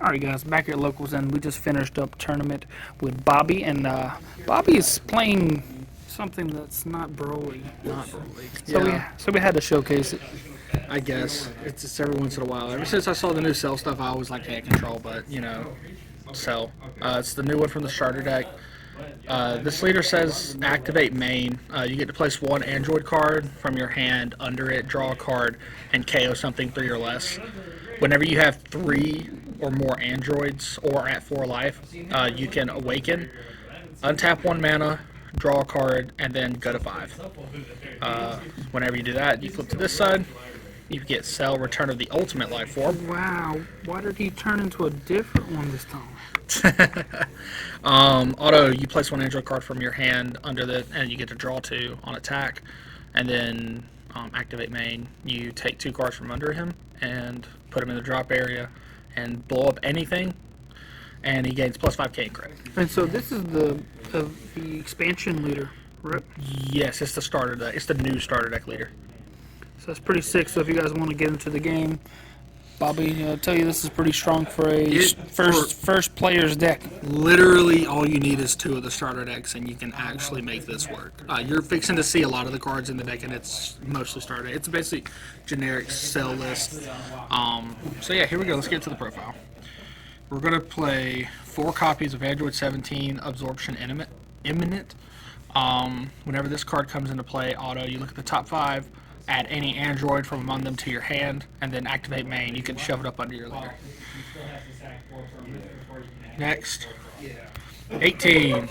Alright guys, back at Locals, and we just finished up tournament with Bobby, and Bobby is playing something that's not Broly. Not really. So Yeah, we had to showcase it. I guess it's just every once in a while. Ever since I saw the new Cell stuff, I always like hand control, but Cell. It's the new one from the starter deck. This leader says activate main. You get to place one Android card from your hand under it, draw a card, and KO something 3 or less. Whenever you have 3 or more androids or at 4 life, you can awaken, untap 1 mana, draw a card, and then go to 5. Whenever you do that, you flip to this side. You get Cell Return of the Ultimate Life Form. Wow, why did he turn into a different one this time? Auto, you place one Android card from your hand under the, and you get to draw 2 on attack, and then activate main. You take 2 cards from under him and put him in the drop area, and blow up anything, and he gains +5k in credit. And so this is the expansion leader, right? Yes, it's the starter deck. It's the new starter deck leader. So that's pretty sick. So if you guys want to get into the game, Bobby, I'll tell you this is pretty strong for a first player's deck. Literally, all you need is 2 of the starter decks, and you can actually make this work. You're fixing to see a lot of the cards in the deck, and it's mostly starter. It's basically generic Cell list. So yeah, here we go. Let's get to the profile. We're going to play 4 copies of Android 17 Absorption Imminent. Whenever this card comes into play, auto, you look at the top 5, add any android from among them to your hand, and then activate main. You can shove it up under your leader. Next, 18.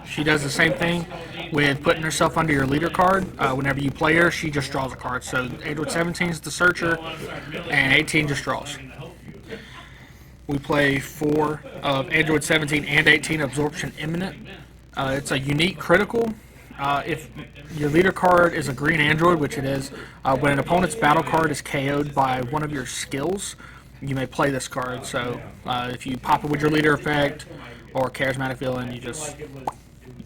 She does the same thing with putting herself under your leader card. Whenever you play her, she just draws a card. So Android 17 is the searcher, and 18 just draws. We play 4 of Android 17 and 18 Absorption Imminent. It's a unique critical. If your leader card is a green android, which it is, when an opponent's battle card is KO'd by one of your skills, you may play this card. So if you pop it with your leader effect or charismatic villain, you just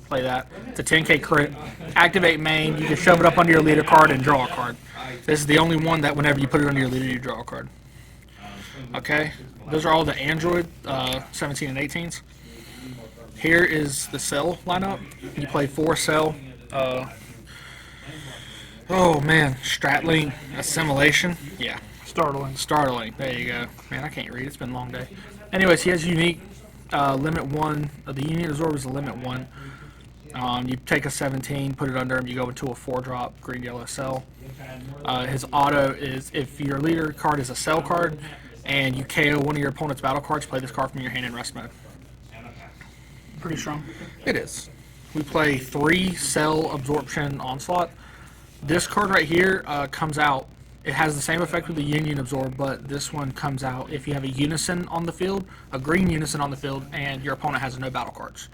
play that. It's a 10k crit. Activate main. You can shove it up under your leader card and draw a card. This is the only one that whenever you put it under your leader, you draw a card. Okay, those are all the Android 17 and 18s. Here is the Cell lineup. You play 4 Cell. Oh man, Stratling Assimilation. Yeah, Startling. Startling. There you go. Man, I can't read. It's been a long day. Anyways, he has unique limit 1. The Union Absorb is a limit 1. You take a 17, put it under him. You go into a 4-drop green yellow Cell. His auto is if your leader card is a Cell card and you KO one of your opponent's battle cards, play this card from your hand in rest mode. Pretty strong. It is. We play 3 Cell Absorption Onslaught. This card right here comes out. It has the same effect with the Union Absorb, but this one comes out if you have a Unison on the field, a green Unison on the field, and your opponent has no battle cards.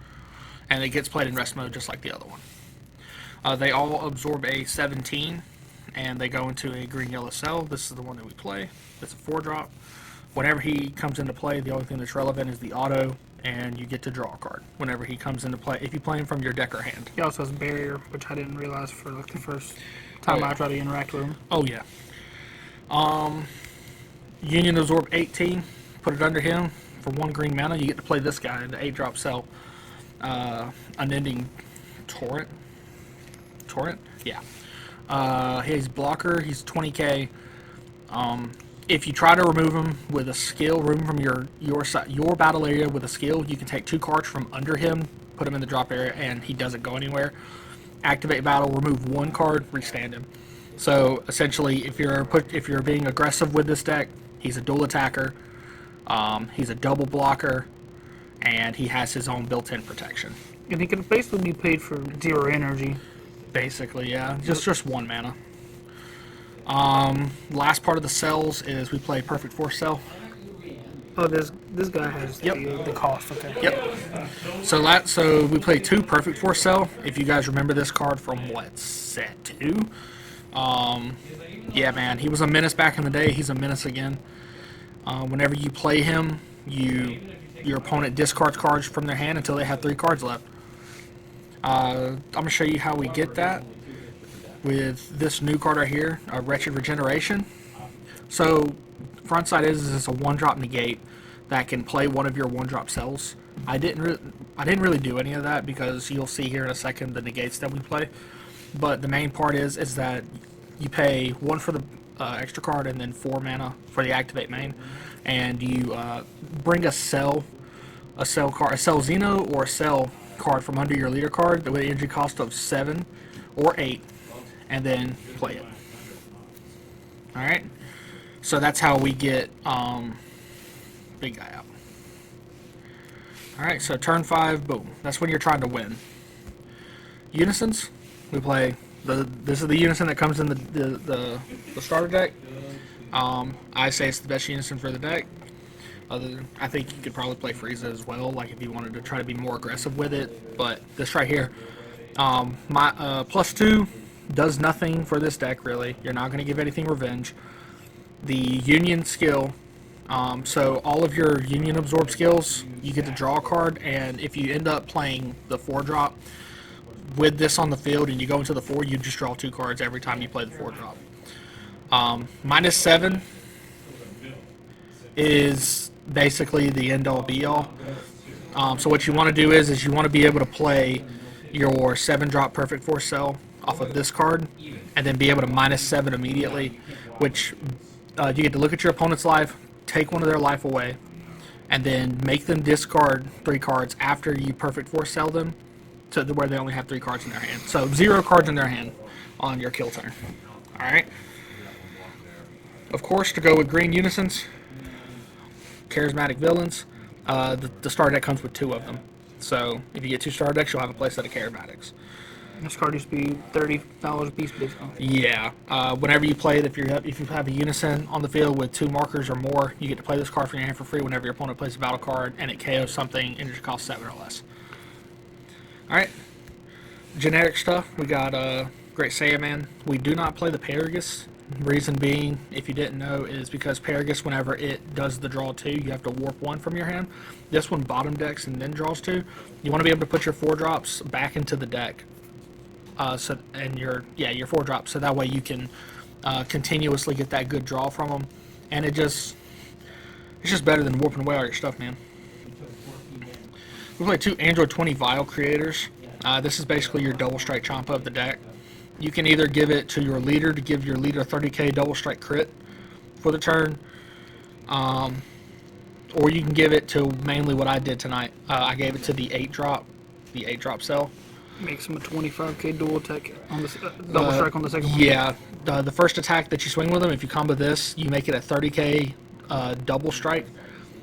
And it gets played in rest mode just like the other one. They all absorb a 17, and they go into a green-yellow Cell. This is the one that we play. It's a 4-drop. Whenever he comes into play, the only thing that's relevant is the auto, and you get to draw a card whenever he comes into play, if you play him from your deck or hand. He also has Barrier, which I didn't realize for like the first time I tried to interact with him. Oh, yeah. Union Absorb 18, put it under him for 1 green mana. You get to play this guy, the 8-drop Cell. Unending Torrent? Yeah. He's blocker, he's 20k. If you try to remove him with a skill, remove him from your battle area with a skill, you can take 2 cards from under him, put him in the drop area, and he doesn't go anywhere. Activate battle, remove 1 card, restand him. So essentially, if you're being aggressive with this deck, he's a dual attacker, he's a double blocker, and he has his own built-in protection. And he can basically be paid for 0 energy. Basically, yeah, just 1 mana. Last part of the cells is we play Perfect Force Cell. Oh, this guy has the cost. Okay. Yep. So we play 2 Perfect Force Cell. If you guys remember this card from what, set 2? Yeah, man, he was a menace back in the day. He's a menace again. Whenever you play him, your opponent discards cards from their hand until they have 3 cards left. I'm gonna show you how we get that with this new card right here, Wretched Regeneration. So front side is it's a 1-drop negate. that can play one of your one-drop cells. I didn't really do any of that because you'll see here in a second the negates that we play. But the main part is that you pay 1 for the extra card and then 4 mana for the activate main, and you bring a cell card, a cell Xeno or a cell card from under your leader card with an energy cost of 7 or 8, and then play it. All right. So that's how we get big guy out. Alright, so turn 5, boom. That's when you're trying to win. Unisons, we play, this is the Unison that comes in the starter deck. I say it's the best Unison for the deck. I think you could probably play Frieza as well, like if you wanted to try to be more aggressive with it. But this right here, my +2 does nothing for this deck, really. You're not going to give anything revenge. The Union skill, so all of your Union absorb skills, you get to draw a card, and if you end up playing the 4-drop with this on the field and you go into the 4, you just draw 2 cards every time you play the 4-drop. -7 is basically the end-all be-all. So what you want to do is you want to be able to play your 7-drop Perfect Force cell off of this card, and then be able to -7 immediately, which you get to look at your opponent's life, take one of their life away, and then make them discard 3 cards after you Perfect Force cell them to where they only have 3 cards in their hand. So 0 cards in their hand on your kill turn. Alright. Of course, to go with green Unisons, charismatic villains, the starter deck comes with 2 of them. So if you get 2 starter decks, you'll have a playset of charismatics. This card used to be $30 a piece, basically. Yeah. Whenever you play it, if you have a Unison on the field with 2 markers or more, you get to play this card from your hand for free whenever your opponent plays a battle card, and it KOs something, and it costs 7 or less. Alright. Generic stuff. We got Great Saiyaman. We do not play the Paragus. Reason being, if you didn't know, is because Paragus, whenever it does the draw 2, you have to warp 1 from your hand. This one bottom decks and then draws 2. You want to be able to put your 4-drops back into the deck. Your 4-drops, so that way you can continuously get that good draw from them, and it's just better than warping away all your stuff, man. We play 2 Android 20 Vial Creators. This is basically your double strike Champa of the deck. You can either give it to your leader to give your leader 30k double strike crit for the turn, or you can give it to mainly what I did tonight. I gave it to the 8-drop cell. Makes him a 25k dual attack on the double strike on the second one. Yeah, the first attack that you swing with him, if you combo this, you make it a 30k double strike.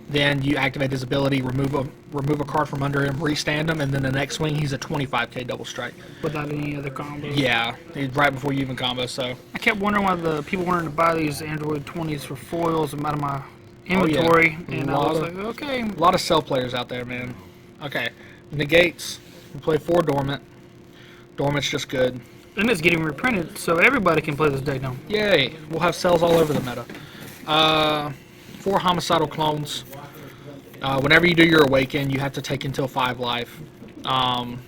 Then you activate his ability, remove a card from under him, restand him, and then the next swing he's a 25k double strike. Without any other combos. Yeah, right before you even combo. So I kept wondering why the people wanted to buy these Android 20s for foils. I'm out of my inventory, and I was like, okay. A lot of cell players out there, man. Okay, negates. We play 4 Dormant. Dormant's just good. And it's getting reprinted, so everybody can play this deck now. Yay! We'll have cells all over the meta. 4 Homicidal Clones. Whenever you do your Awaken, you have to take until 5 life.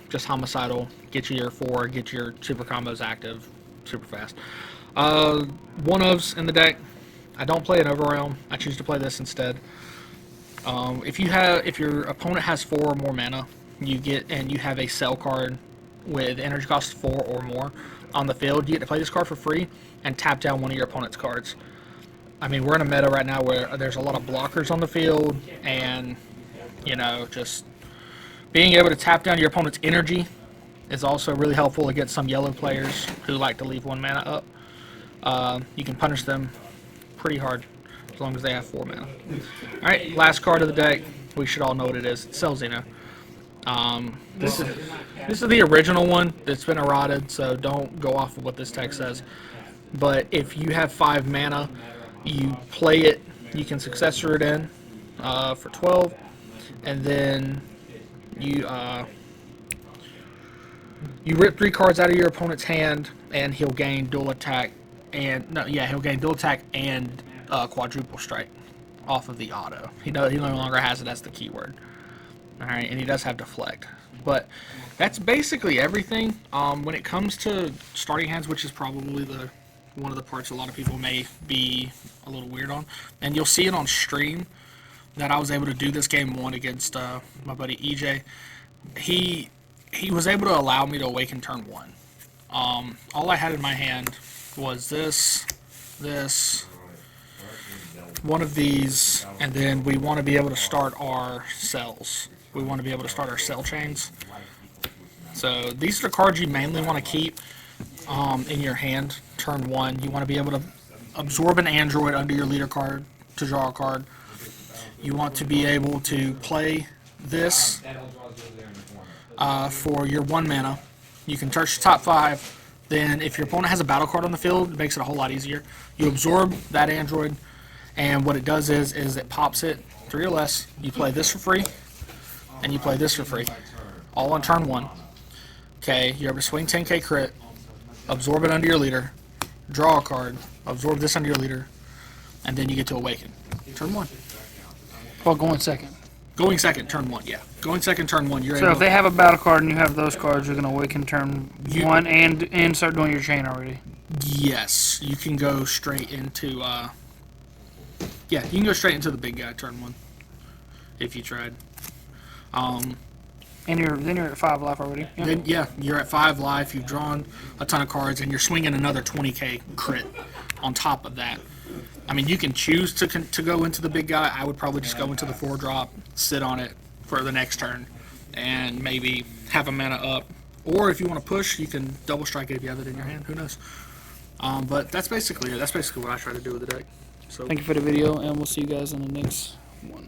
Just Homicidal. Get you your 4, get your super combos active super fast. 1-ofs in the deck. I don't play an Overrealm. I choose to play this instead. If your opponent has 4 or more mana, you have a cell card with energy cost 4 or more on the field, you get to play this card for free and tap down one of your opponent's cards. I mean, we're in a meta right now where there's a lot of blockers on the field, and just being able to tap down your opponent's energy is also really helpful against some yellow players who like to leave 1 mana up. You can punish them pretty hard as long as they have 4 mana. Alright, last card of the deck. We should all know what it is. It's Cell Xeno. This is the original one that's been errated, so don't go off of what this text says. But if you have 5 mana, you play it, you can successor it in for 12, and then you rip 3 cards out of your opponent's hand, and he'll gain dual attack he'll gain dual attack and quadruple strike off of the auto. He no longer has it as the keyword. Alright, and he does have deflect. But that's basically everything. When it comes to starting hands, which is probably one of the parts a lot of people may be a little weird on, and you'll see it on stream, that I was able to do this game one against my buddy EJ. He was able to allow me to awaken turn one. All I had in my hand was this, one of these, and then we want to be able to start our cells. We want to be able to start our cell chains. So these are the cards you mainly want to keep in your hand turn one. You want to be able to absorb an android under your leader card to draw a card. You want to be able to play this for your 1 mana. You can touch the top 5. Then if your opponent has a battle card on the field, it makes it a whole lot easier. You absorb that android, and what it does is it pops it 3 or less. You play this for free, and you play this for free, all on turn 1. Okay, you're able to swing 10k crit, absorb it under your leader, draw a card, absorb this under your leader, and then you get to awaken. Turn 1. Well, going second. Going second, turn 1, yeah. Going second, turn 1, you're So able if they have a battle card and you have those cards, you're going to awaken turn 1 and start doing your chain already. Yes, you can go straight into, yeah, you can go straight into the big guy turn 1, if you tried. And then you're at 5 life already. Yeah. Then, yeah, you're at 5 life, you've drawn a ton of cards, and you're swinging another 20k crit on top of that. I mean, you can choose to go into the big guy. I would probably just go into the 4-drop, sit on it for the next turn, and maybe have a mana up. Or if you want to push, you can double strike it if you have it in your hand. Who knows? But that's basically it. That's basically what I try to do with the deck. So Thank you for the video, and we'll see you guys in the next one.